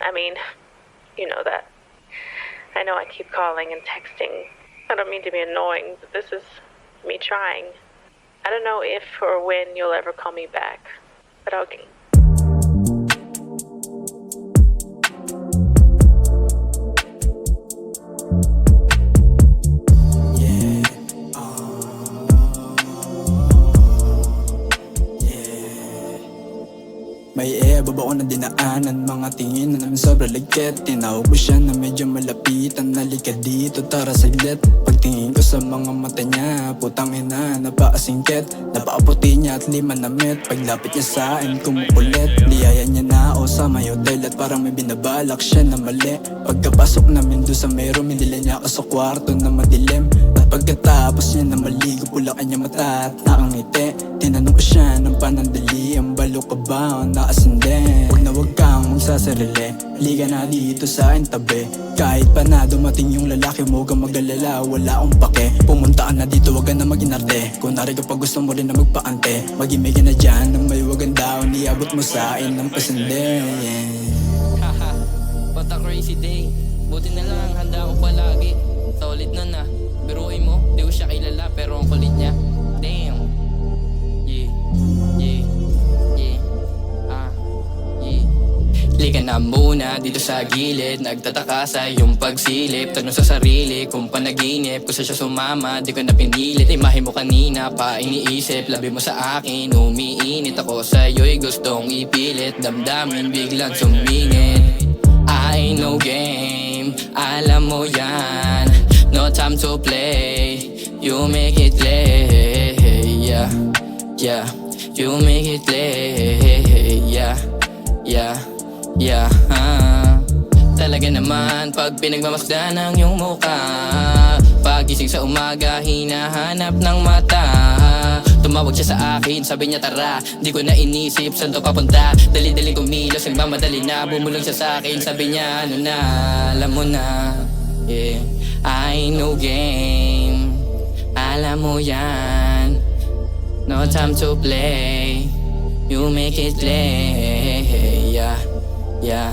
I mean, you know that. I know I keep calling and texting. I don't mean to be annoying, but this is me trying. I don't know if or when you'll ever call me back, but I'll get... May baba ko na dinaanan, mga tingin na namin sobrang lagkit. Tinawag ko siya na medyo malapitan, nalika dito tara saglit. Pagtingin ko sa mga mata niya, putang ina, napakasingkit. Napakaputi niya at lima na met, paglapit niya sa akin kumukulit. Niyaya niya na ako sa may hotel at parang may binabalak siya na mali. Pagkapasok namin doon sa may room, nila niya ako sa kwarto na madilim. At pagkatapos niya na maligo, pulakan niya mata at nakangiti. Tinanong ko siya ng panandali, ang balo ka ba o nakasindi? Huwag na huwag kang magsasarili, halika na dito sa akin tabi. Kahit pa na dumating yung lalaki mo, huwag kang mag-alala, wala akong pake. Pumunta ka na dito, huwag ka na mag-inarte. Kunwari kapag gusto mo rin na magpaante, mag-imig ka na dyan ng may waganda, niabot mo sa akin ng pasindi. Haha, what a crazy day. Buti na lang handa ako palagi. Solid na biruin mo, di ko siya kilala pero ang kulit niya. Damn. Lika na muna dito sa gilid, nagtataka sa iyong pagsilip. Tanong sa sarili kung panaginip, kung sa siya sumama, di ko na pinilit. Imahe mo kanina pa iniisip, labi mo sa akin, umiinit. Ako sa'yo'y gustong ipilit, damdamin biglang sumingit. I know game, alam mo yan, no time to play. You make it play, yeah, yeah. You make it play, yeah, yeah. Yeah, talaga naman pag pinagmamasdan ng iyong mukha. Pagising sa umaga, hinahanap ng mata. Tumawag siya sa akin, sabi niya tara. Di ko na inisip, saan to papunta. Dali-dali kumilos, nagmamadali na. Bumulong siya sa akin, sabi niya ano na, alam mo na. Yeah, I know game, alam mo yan. No time to play, you make it play, yeah. Yeah,